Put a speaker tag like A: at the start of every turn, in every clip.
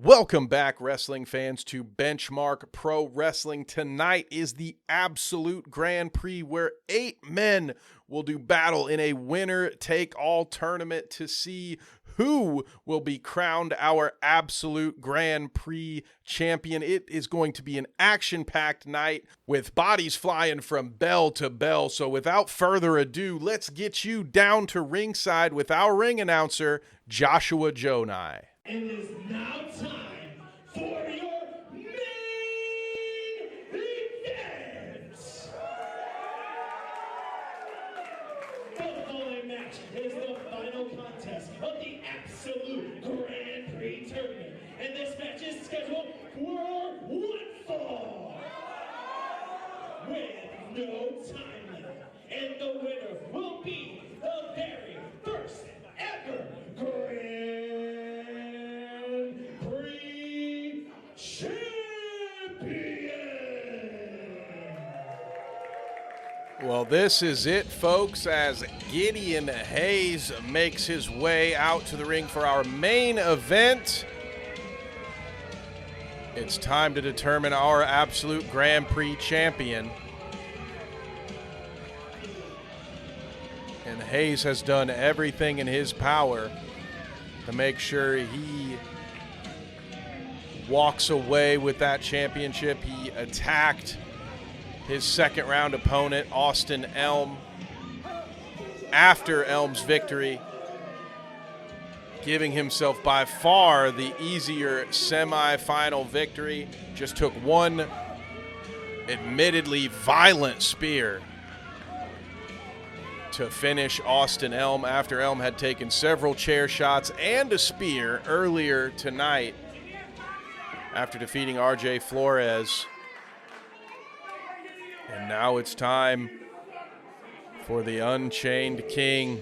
A: Welcome back, wrestling fans, to Benchmark Pro Wrestling. Tonight is the absolute Grand Prix where 8 men will do battle in a winner-take-all tournament to see who will be crowned our absolute Grand Prix champion. It is going to be an action-packed night with bodies flying from bell to bell. So without further ado, let's get you down to ringside with our ring announcer, Joshua Jonai.
B: It is now time for your main event. The following match is the final contest of the absolute Grand Prix tournament, and this match is scheduled for one fall with no time limit, and the winner will be the very first ever Grand Prix champion.
A: Well, this is it, folks, as Gideon Haze makes his way out to the ring for our main event. It's time to determine our absolute Grand Prix champion. And Haze has done everything in his power to make sure he walks away with that championship. He attacked his second round opponent, Austin Elm, after Elm's victory, giving himself by far the easier semi-final victory. Just took one admittedly violent spear to finish Austin Elm after Elm had taken several chair shots and a spear earlier tonight after defeating RJ Flores. And now it's time for the Unchained King.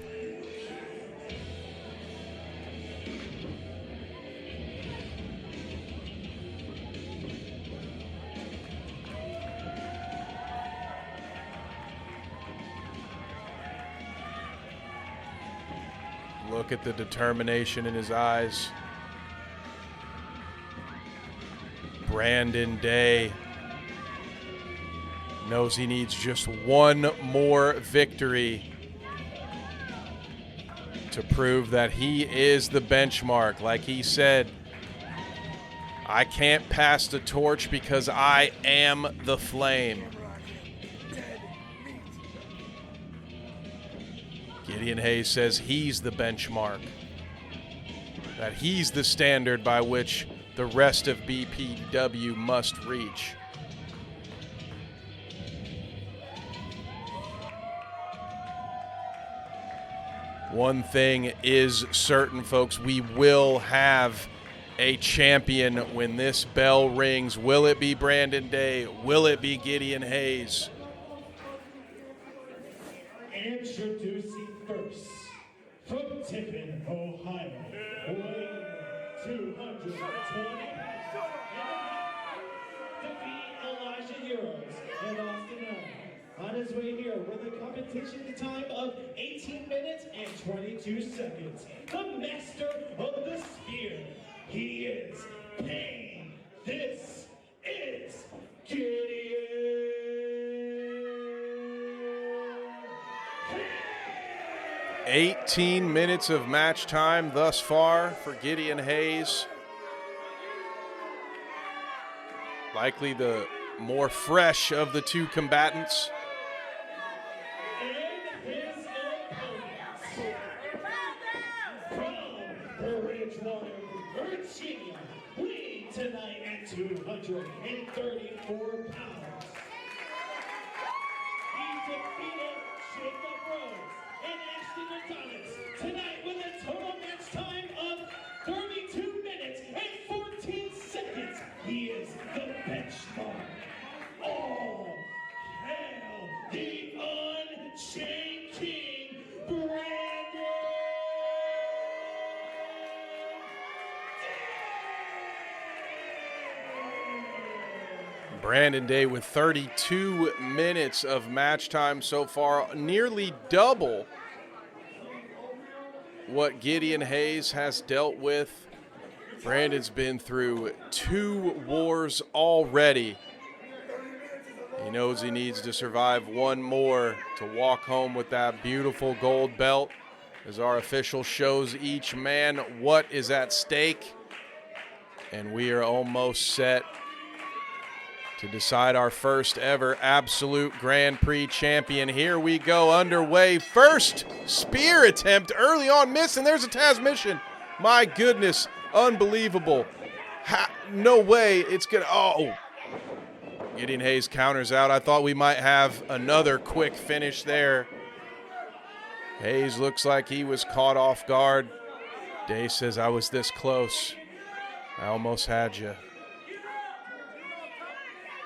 A: Look at the determination in his eyes. Brandon Day knows he needs just one more victory to prove that he is the benchmark. Like he said, I can't pass the torch because I am the flame. Gideon Haze says he's the benchmark, that he's the standard by which the rest of BPW must reach. One thing is certain, folks, we will have a champion when this bell rings. Will it be Brandon Day? Will it be Gideon Haze?
B: Introducing first, from Tiffin, Ohio, weighing 220 pounds, defeat Elijah Eros and Austin Elm. On his way here with a competition time of 18 minutes and 22 seconds. The master of the spear, he is Pain. This is Gideon.
A: 18 minutes of match time thus far for Gideon Haze. Likely the more fresh of the two combatants.
B: And his opponents from Bridgewater, Virginia, weighing tonight at 234 pounds. He defeated Jacob Rose and Ashton Adonis tonight with a total match time of 32 minutes and 14 seconds. He is the benchmark. All hail the Unchained King,
A: Brandon Day with 32 minutes of match time so far, nearly double what Gideon Haze has dealt with Brandon's been through 2 wars already. He knows he needs to survive one more to walk home with that beautiful gold belt, as our official shows each man what is at stake. And we are almost set to decide our first ever Absolute Grand Prix champion. Here we go, underway. First spear attempt early on, miss, and there's a transmission. My goodness, unbelievable. No way it's gonna, oh. Gideon Haze counters out. I thought we might have another quick finish there. Haze looks like he was caught off guard. Day says, I was this close. I almost had you.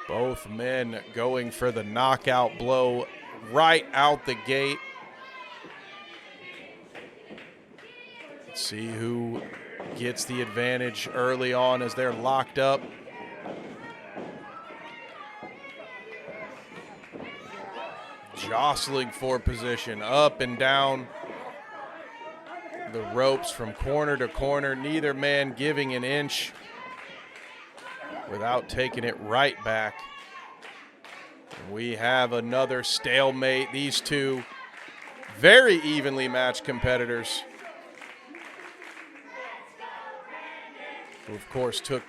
A: Both men going for the knockout blow right out the gate. Let's see who gets the advantage early on as they're locked up. Jostling for position, up and down the ropes from corner to corner, neither man giving an inch without taking it right back. We have another stalemate. These two very evenly matched competitors, who of course took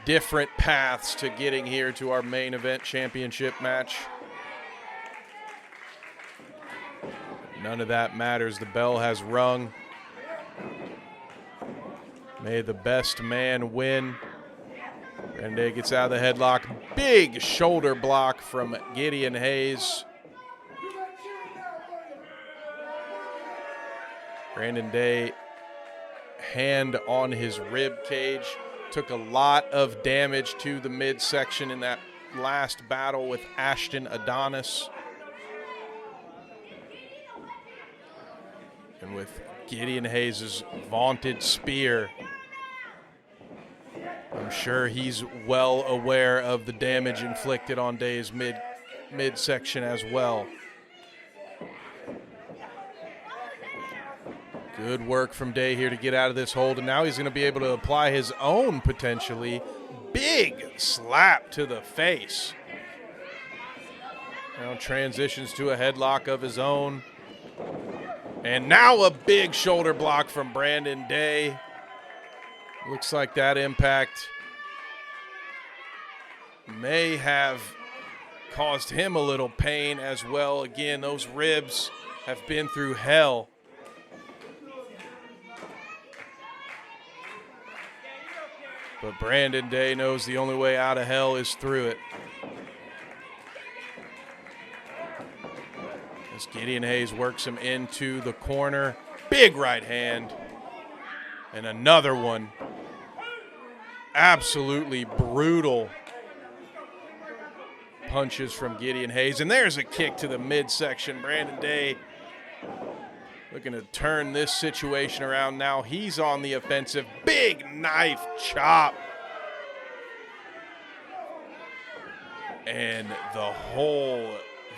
A: different paths to getting here to our main event championship match. None of that matters. The bell has rung. May the best man win. Brandon gets out of the headlock. Big shoulder block from Gideon Haze. Brandon Day, hand on his rib cage. Took a lot of damage to the midsection in that last battle with Ashton Adonis. And with Gideon Haze's vaunted spear, I'm sure he's well aware of the damage inflicted on Day's midsection as well. Good work from Day here to get out of this hold, and now he's going to be able to apply his own potentially big slap to the face. Now transitions to a headlock of his own. And now a big shoulder block from Brandon Day. Looks like that impact may have caused him a little pain as well. Again, those ribs have been through hell. But Brandon Day knows the only way out of hell is through it. As Gideon Haze works him into the corner. Big right hand. And another one. Absolutely brutal punches from Gideon Haze. And there's a kick to the midsection. Brandon Day looking to turn this situation around now. He's on the offensive. Big knife chop. And the whole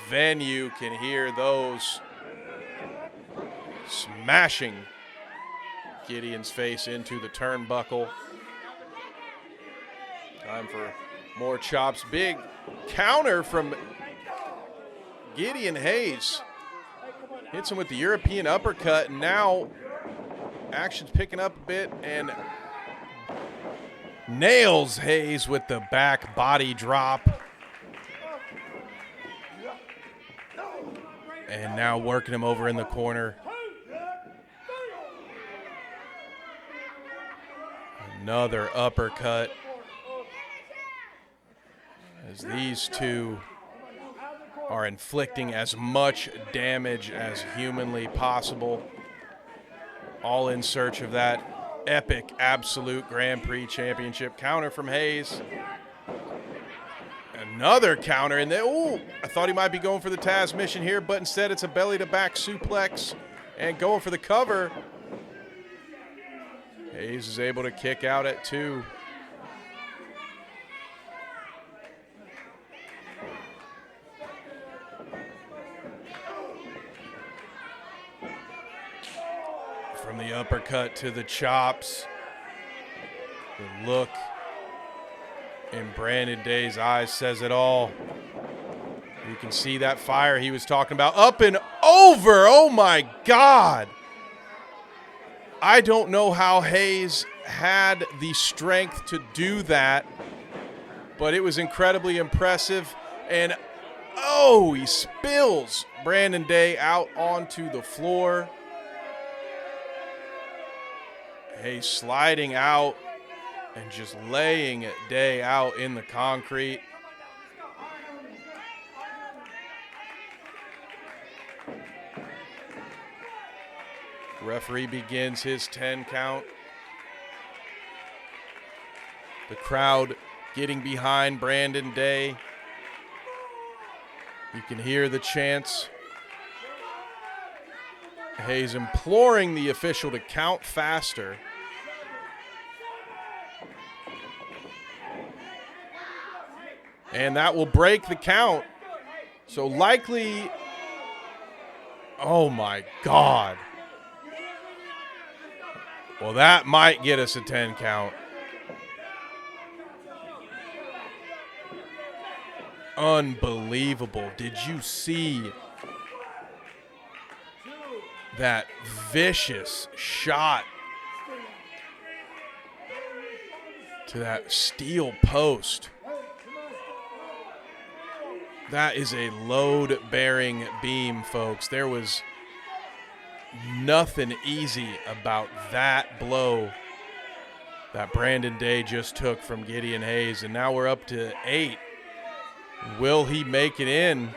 A: venue can hear those smashing Gideon's face into the turnbuckle. Time for more chops. Big counter from Gideon Haze. Hits him with the European uppercut, and now action's picking up a bit and nails Haze with the back body drop. And now working him over in the corner. Another uppercut. As these two are inflicting as much damage as humanly possible. All in search of that epic Absolute Grand Prix Championship. Counter from Haze. Another counter, and then, ooh, I thought he might be going for the Taz mission here, but instead it's a belly-to-back suplex and going for the cover. Haze is able to kick out at 2. From the uppercut to the chops. The look in Brandon Day's eyes says it all. You can see that fire he was talking about. Up and over. Oh, my God. I don't know how Haze had the strength to do that, but it was incredibly impressive. And, oh, he spills Brandon Day out onto the floor. Haze sliding out and just laying Day out in the concrete. Referee begins his 10 count. The crowd getting behind Brandon Day. You can hear the chants. Haze imploring the official to count faster. And that will break the count. So likely, oh my God. Well, that might get us a 10 count. Unbelievable. Did you see that vicious shot to that steel post? That is a load-bearing beam, folks. There was nothing easy about that blow that Brandon Day just took from Gideon Haze, and now we're up to 8. Will he make it in?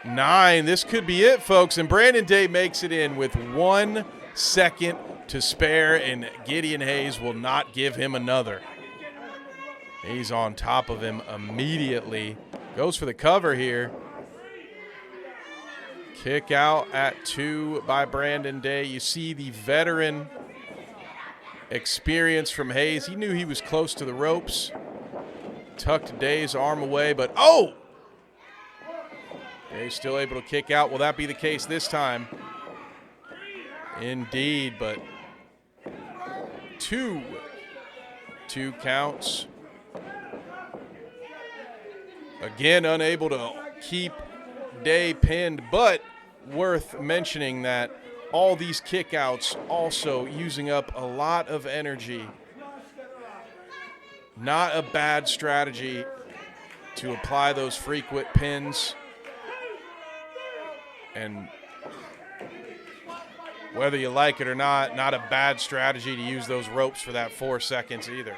A: 9. This could be it, folks, and Brandon Day makes it in with 1 second to spare, and Gideon Haze will not give him another. He's on top of him immediately. Goes for the cover here. Kick out at 2 by Brandon Day. You see the veteran experience from Haze. He knew he was close to the ropes. Tucked Day's arm away, but oh! Day's still able to kick out. Will that be the case this time? Indeed, but 2 counts. Again, unable to keep Day pinned, but worth mentioning that all these kickouts also using up a lot of energy. Not a bad strategy to apply those frequent pins. And whether you like it or not a bad strategy to use those ropes for that 4 seconds either.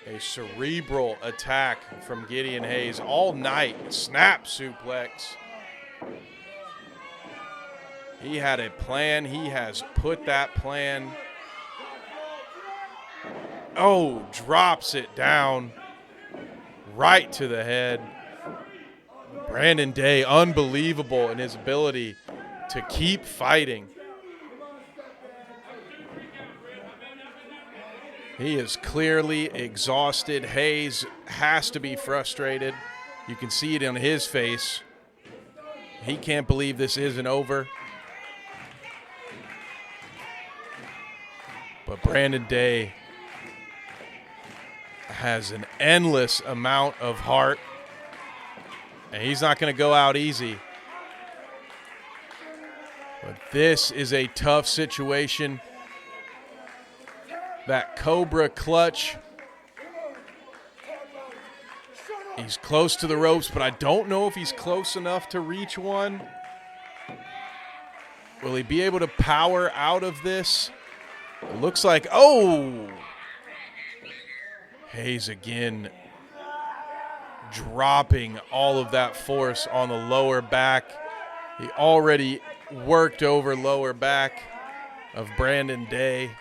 A: A cerebral attack from Gideon Haze all night. Snap suplex. He had a plan. He has put that plan. Oh, drops it down right to the head. Brandon Day, unbelievable in his ability to keep fighting. He is clearly exhausted. Haze has to be frustrated. You can see it on his face. He can't believe this isn't over. But Brandon Day has an endless amount of heart, and he's not going to go out easy. But this is a tough situation. That Cobra clutch. He's close to the ropes, but I don't know if he's close enough to reach one. Will he be able to power out of this? It looks like, oh! Haze again dropping all of that force on the lower back. He already worked over lower back of Brandon Day.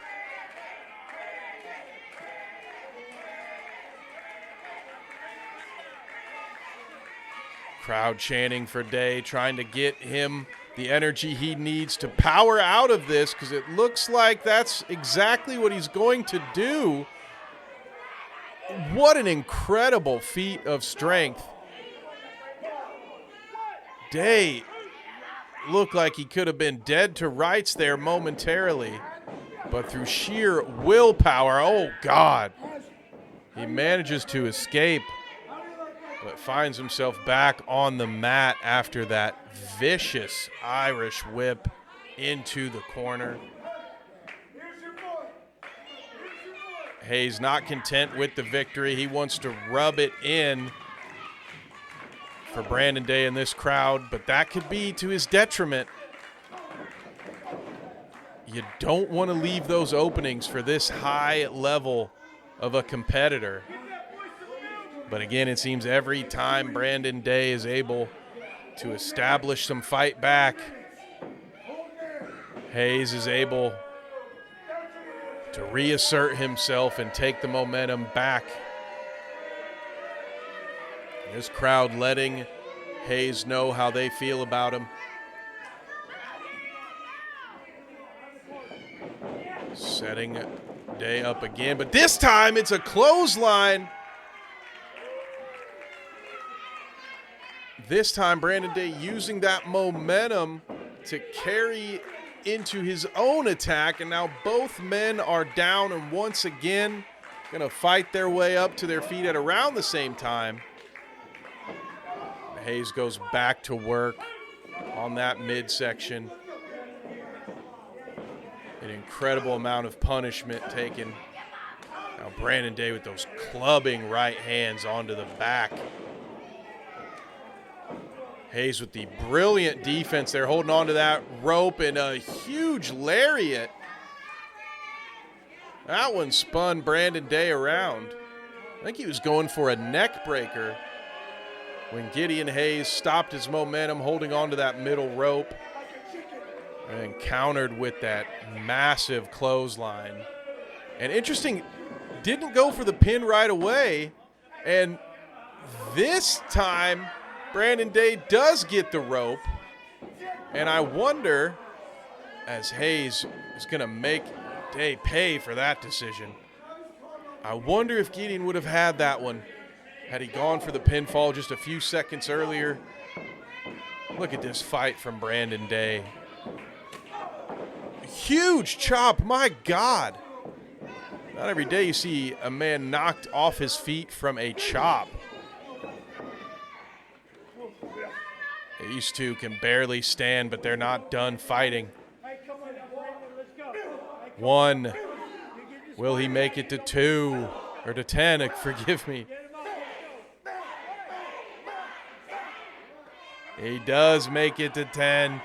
A: Crowd chanting for Day, trying to get him the energy he needs to power out of this, because it looks like that's exactly what he's going to do. What an incredible feat of strength. Day looked like he could have been dead to rights there momentarily. but through sheer willpower, oh God, he manages to escape, but finds himself back on the mat after that vicious Irish whip into the corner. Haze not content with the victory. He wants to rub it in for Brandon Day in this crowd, but that could be to his detriment. You don't want to leave those openings for this high level of a competitor. But again, it seems every time Brandon Day is able to establish some fight back, Haze is able to reassert himself and take the momentum back. This crowd letting Haze know how they feel about him. Setting Day up again, but this time it's a clothesline. This time Brandon Day using that momentum to carry into his own attack, and now both men are down and once again gonna fight their way up to their feet at around the same time. Haze goes back to work on that midsection. An incredible amount of punishment taken. Now Brandon Day with those clubbing right hands onto the back. Haze with the brilliant defense there, holding on to that rope, and a huge lariat. That one spun Brandon Day around. I think he was going for a neck breaker when Gideon Haze stopped his momentum, holding on to that middle rope, and countered with that massive clothesline. And interesting, didn't go for the pin right away, and this time Brandon Day does get the rope, and I wonder, as Haze is going to make Day pay for that decision, I wonder if Gideon would have had that one had he gone for the pinfall just a few seconds earlier. Look at this fight from Brandon Day. Huge chop, my God. Not every day you see a man knocked off his feet from a chop. These two can barely stand, but they're not done fighting. One. Will he make it to 2 or to 10? Forgive me. He does make it to 10.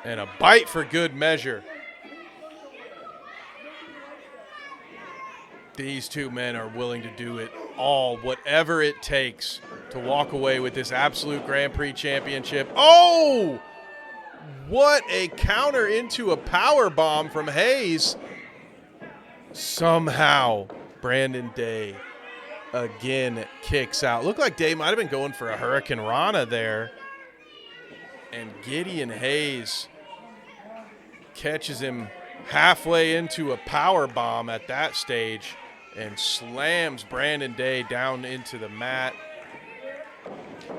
A: And a bite for good measure. These two men are willing to do it all, whatever it takes, to walk away with this absolute Grand Prix championship. Oh! What a counter into a power bomb from Haze. Somehow, Brandon Day again kicks out. Looked like Day might have been going for a Hurricane Rana there. And Gideon Haze catches him halfway into a power bomb at that stage and slams Brandon Day down into the mat.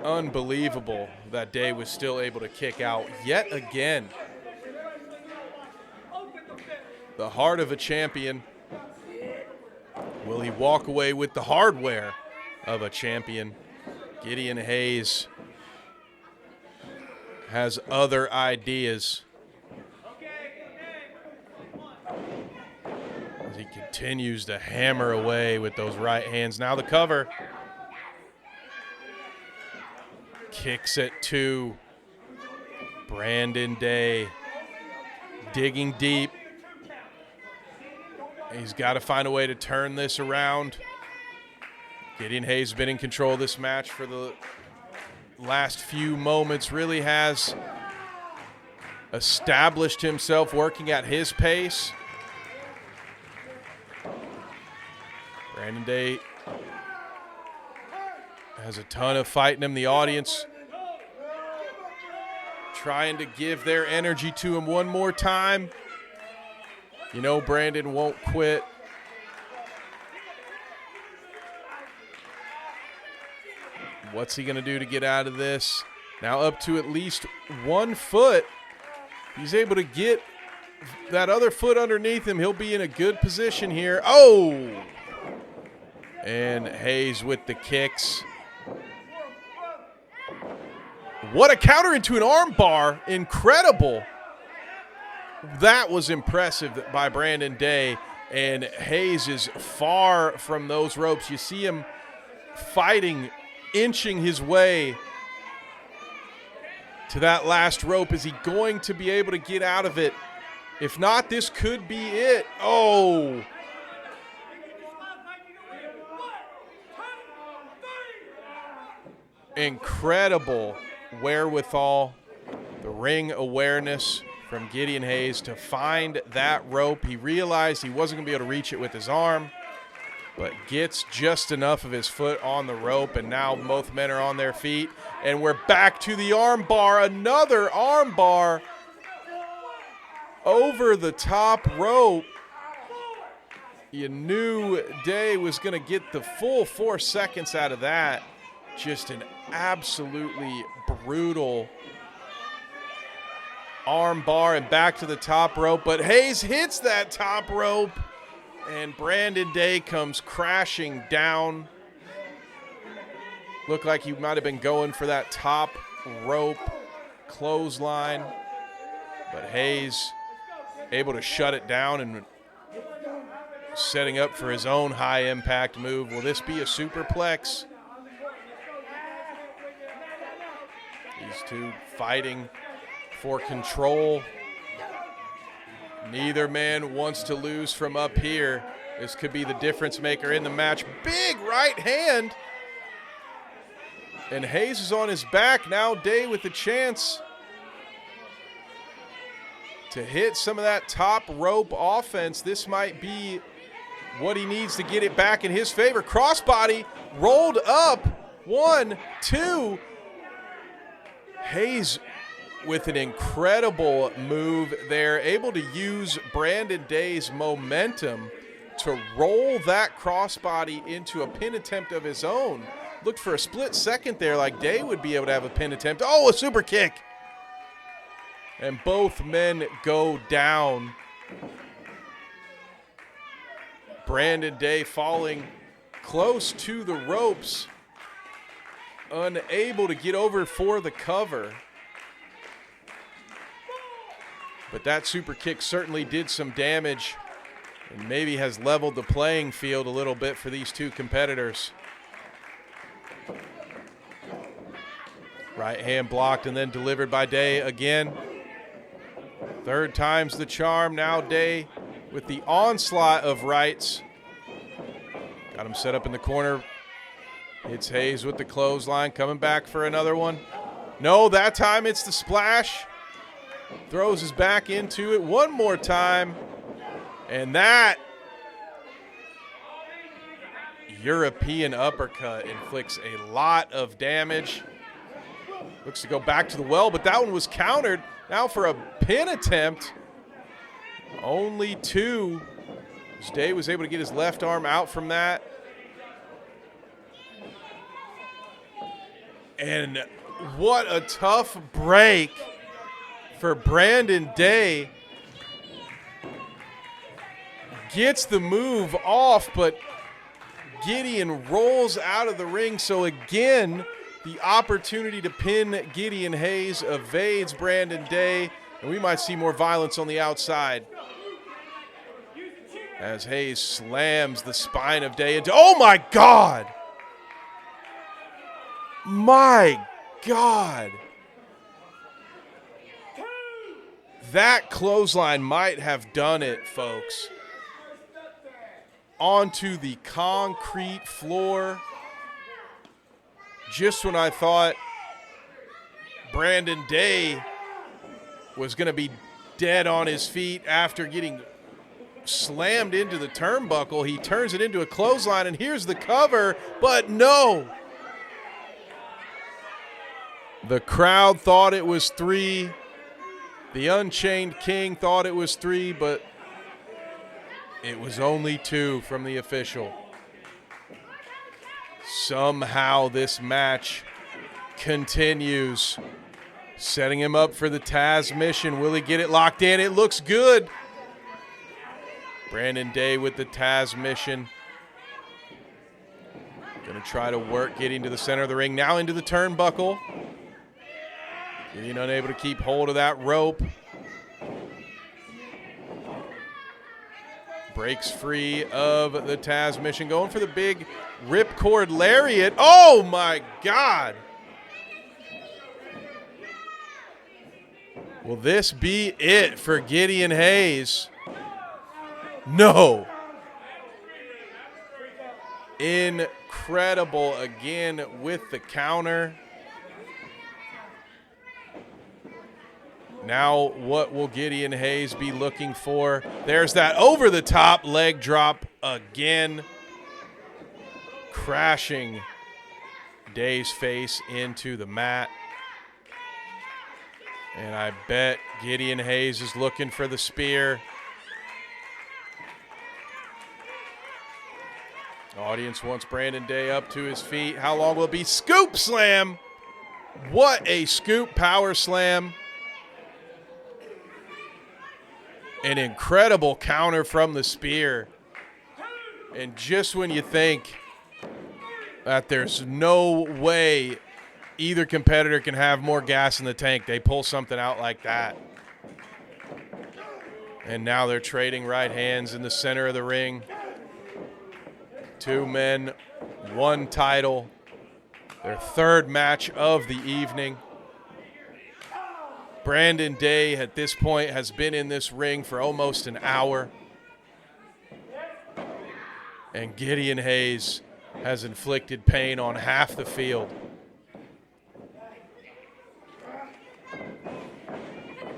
A: Unbelievable that Day was still able to kick out yet again. The heart of a champion. Will he walk away with the hardware of a champion? Gideon Haze has other ideas. As he continues to hammer away with those right hands. Now the cover. Kicks it to Brandon Day. Digging deep. He's got to find a way to turn this around. Gideon Haze has been in control of this match for the last few moments. Really has established himself working at his pace. Brandon Day has a ton of fight in him. The audience trying to give their energy to him one more time. You know Brandon won't quit. What's he going to do to get out of this? Now up to at least 1 foot. He's able to get that other foot underneath him, he'll be in a good position here. Oh! And Haze with the kicks. What a counter into an arm bar. Incredible. That was impressive by Brandon Day. And Haze is far from those ropes. You see him fighting, inching his way to that last rope. Is he going to be able to get out of it? If not, this could be it. Oh! Incredible wherewithal, the ring awareness from Gideon Haze to find that rope. He realized he wasn't going to be able to reach it with his arm, but gets just enough of his foot on the rope, and now both men are on their feet, and we're back to the arm bar. Another arm bar over the top rope. You knew Day was going to get the full 4 seconds out of that. Just an absolutely brutal arm bar and back to the top rope. But Haze hits that top rope, and Brandon Day comes crashing down. Looked like he might have been going for that top rope clothesline, but Haze able to shut it down and setting up for his own high-impact move. Will this be a superplex? These two fighting for control. Neither man wants to lose from up here. This could be the difference maker in the match. Big right hand. And Haze is on his back. Now Day with the chance to hit some of that top rope offense. This might be what he needs to get it back in his favor. Crossbody rolled up. 1, 2. Haze with an incredible move there, able to use Brandon Day's momentum to roll that crossbody into a pin attempt of his own. Looked for a split second there like Day would be able to have a pin attempt. Oh, a super kick. And both men go down. Brandon Day falling close to the ropes, unable to get over for the cover. But that super kick certainly did some damage and maybe has leveled the playing field a little bit for these two competitors. Right hand blocked and then delivered by Day again. Third time's the charm. Now Day with the onslaught of rights. Got him set up in the corner. Hits Haze with the clothesline, coming back for another one. No, that time it's the splash. Throws his back into it one more time. And that European uppercut inflicts a lot of damage. Looks to go back to the well, but that one was countered. Now for a pin attempt. Only 2. Day was able to get his left arm out from that. And what a tough break for Brandon Day. Gets the move off, but Gideon rolls out of the ring. So again, the opportunity to pin Gideon Haze evades Brandon Day, and we might see more violence on the outside as Haze slams the spine of Day into, oh my God! My God! That clothesline might have done it, folks. Onto the concrete floor. Just when I thought Brandon Day was going to be dead on his feet after getting slammed into the turnbuckle, he turns it into a clothesline, and here's the cover, but no. The crowd thought it was 3. The Unchained King thought it was 3, but it was only 2 from the official. Somehow this match continues. Setting him up for the Taz mission. Will he get it locked in? It looks good. Brandon Day with the Taz mission. Going to try to work getting to the center of the ring. Now into the turnbuckle. Gideon unable to keep hold of that rope. Breaks free of the Taz mission. Going for the big ripcord lariat. Oh my God. Will this be it for Gideon Haze? No. Incredible again with the counter. Now what will Gideon Haze be looking for? There's that over-the-top leg drop again. Crashing Day's face into the mat. And I bet Gideon Haze is looking for the spear. Audience wants Brandon Day up to his feet. How long will it be? Scoop slam! What a scoop power slam. An incredible counter from the spear. And just when you think that there's no way either competitor can have more gas in the tank, they pull something out like that. And now they're trading right hands in the center of the ring. 2 men, 1 title. Their 3rd match of the evening. Brandon Day at this point has been in this ring for almost an hour. And Gideon Haze has inflicted pain on half the field.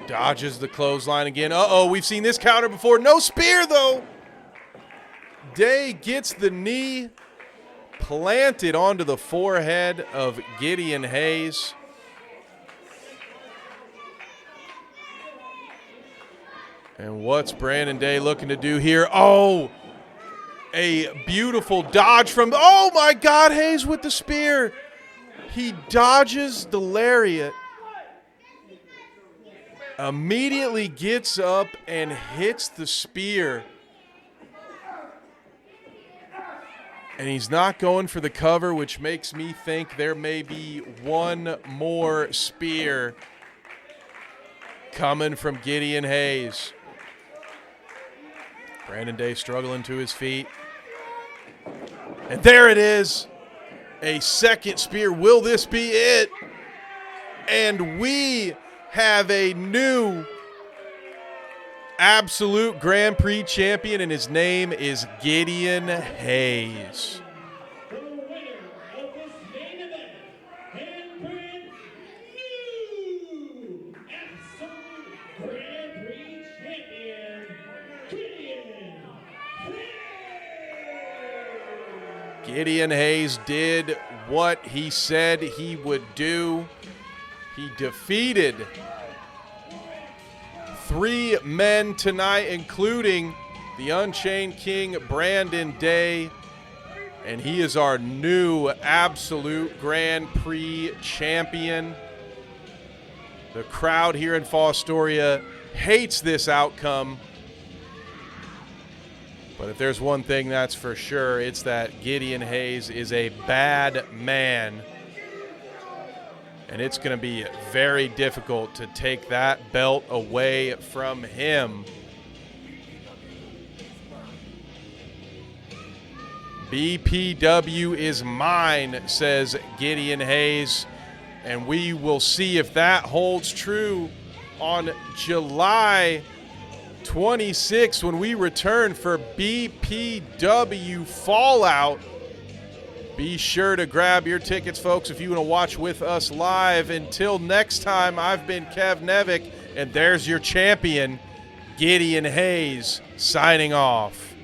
A: Dodges the clothesline again. Uh-oh, we've seen this counter before. No spear, though. Day gets the knee planted onto the forehead of Gideon Haze. And what's Brandon Day looking to do here? Oh, a beautiful dodge from, oh my God, Haze with the spear. He dodges the lariat. Immediately gets up and hits the spear. And he's not going for the cover, which makes me think there may be one more spear coming from Gideon Haze. Brandon Day struggling to his feet. And there it is. A second spear. Will this be it? And we have a new absolute Grand Prix champion, and his name is Gideon Haze.
B: The winner of this main event, and brand new absolute Grand Prix champion, Gideon Haze.
A: Gideon Haze did what he said he would do. He defeated 3 men tonight, including the Unchained King, Brandon Day. And he is our new absolute Grand Prix champion. The crowd here in Fostoria hates this outcome. But if there's one thing that's for sure, it's that Gideon Haze is a bad man. And it's going to be very difficult to take that belt away from him. BPW is mine, says Gideon Haze. And we will see if that holds true on July 26th when we return for BPW Fallout. Be sure to grab your tickets, folks, if you want to watch with us live. Until next time, I've been Kev Nevick, and there's your champion, Gideon Haze, signing off.